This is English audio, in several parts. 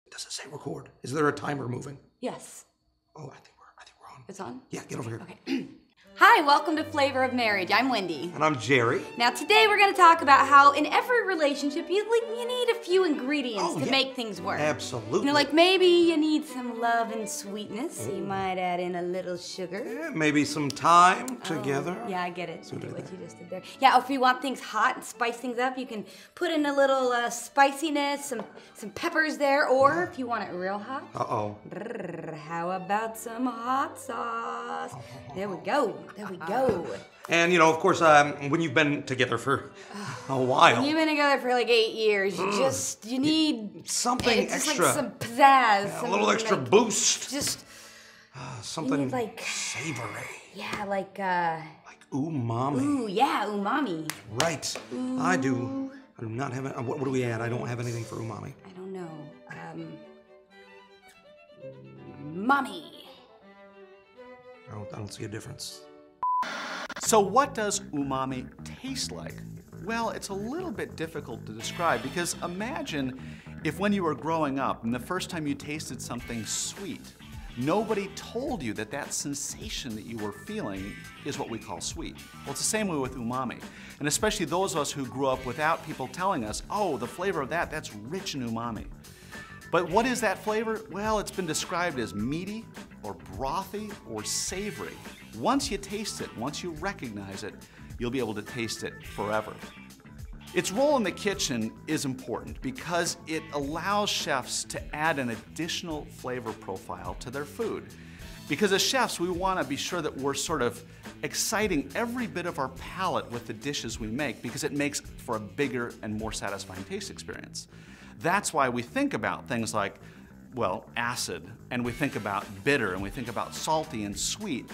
It doesn't say record. Is there a timer moving? Yes. Oh, I think we're on. It's on? Yeah, get over here. Okay. Hi, welcome to Flavor of Marriage. I'm Wendy. And I'm Jerry. Now today we're going to talk about how in every relationship you need a few ingredients to make things work. Absolutely. You know, like maybe you need some love and sweetness. So you might add in a little sugar. Yeah, maybe some time together. Yeah, I get it. I get what you just did there. Yeah, if you want things hot and spice things up, you can put in a little spiciness, some peppers there, or if you want it real hot. How about some hot sauce? There we go. There we go. And, you know, of course, when you've been together for a while. When you've been together for like 8 years, you need something extra. Like some pizzazz. Yeah, a little extra boost. Just something like savory. Yeah, like umami. Ooh, yeah, umami. Right. Ooh. I do not have it. What do we add? I don't have anything for umami. I don't know. Mommy. I don't see a difference. So what does umami taste like? Well, it's a little bit difficult to describe because imagine if when you were growing up and the first time you tasted something sweet, nobody told you that that sensation that you were feeling is what we call sweet. Well, it's the same way with umami. And especially those of us who grew up without people telling us, oh, the flavor of that's rich in umami. But what is that flavor? Well, it's been described as meaty or brothy or savory. Once you taste it, once you recognize it, you'll be able to taste it forever. Its role in the kitchen is important because it allows chefs to add an additional flavor profile to their food. Because as chefs, we want to be sure that we're sort of exciting every bit of our palate with the dishes we make because it makes for a bigger and more satisfying taste experience. That's why we think about things like, well, acid, and we think about bitter, and we think about salty and sweet.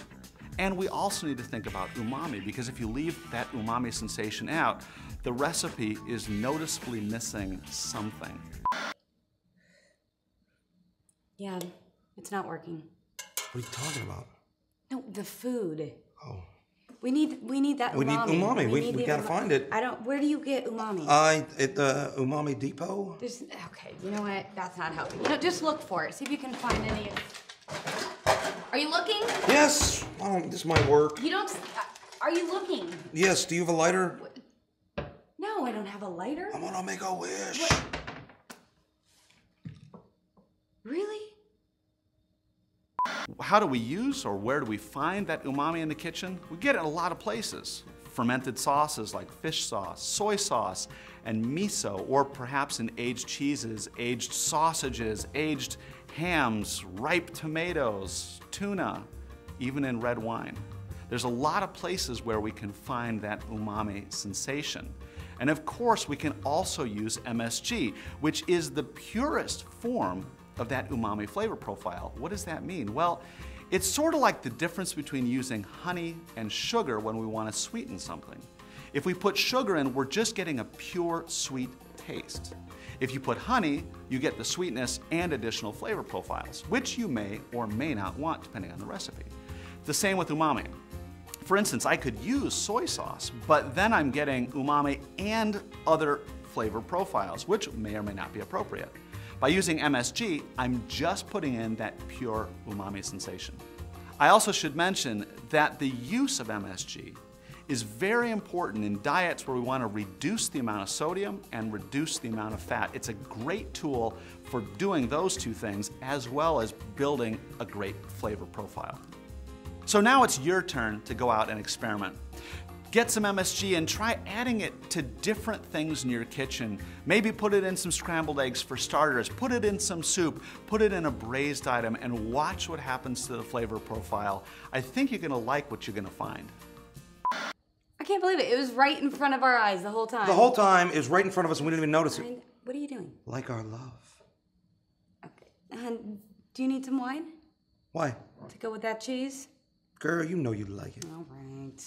And we also need to think about umami, because if you leave that umami sensation out, the recipe is noticeably missing something. Yeah, it's not working. What are you talking about? No, the food. Oh. We need that umami. We need umami. We gotta find it. Where do you get umami? At the Umami Depot. Okay, you know what? That's not helping. You know, just look for it. See if you can find any. Are you looking? Yes. This might work. You don't. Are you looking? Yes. Do you have a lighter? No, I don't have a lighter. I'm gonna make a wish. What? Really? How do we use or where do we find that umami in the kitchen? We get it in a lot of places. Fermented sauces like fish sauce, soy sauce, and miso, or perhaps in aged cheeses, aged sausages, aged hams, ripe tomatoes, tuna, even in red wine. There's a lot of places where we can find that umami sensation. And of course, we can also use MSG, which is the purest form of that umami flavor profile. What does that mean? Well, it's sort of like the difference between using honey and sugar when we want to sweeten something. If we put sugar in, we're just getting a pure sweet taste. If you put honey, you get the sweetness and additional flavor profiles, which you may or may not want depending on the recipe. The same with umami. For instance, I could use soy sauce, but then I'm getting umami and other flavor profiles, which may or may not be appropriate. By using MSG, I'm just putting in that pure umami sensation. I also should mention that the use of MSG is very important in diets where we want to reduce the amount of sodium and reduce the amount of fat. It's a great tool for doing those two things as well as building a great flavor profile. So now it's your turn to go out and experiment. Get some MSG and try adding it to different things in your kitchen. Maybe put it in some scrambled eggs for starters, put it in some soup, put it in a braised item, and watch what happens to the flavor profile. I think you're gonna like what you're gonna find. I can't believe it. It was right in front of our eyes the whole time. The whole time is right in front of us and we didn't even notice it. What are you doing? Like our love. Okay. And do you need some wine? Why? To go with that cheese? Girl, you know you like it. All right.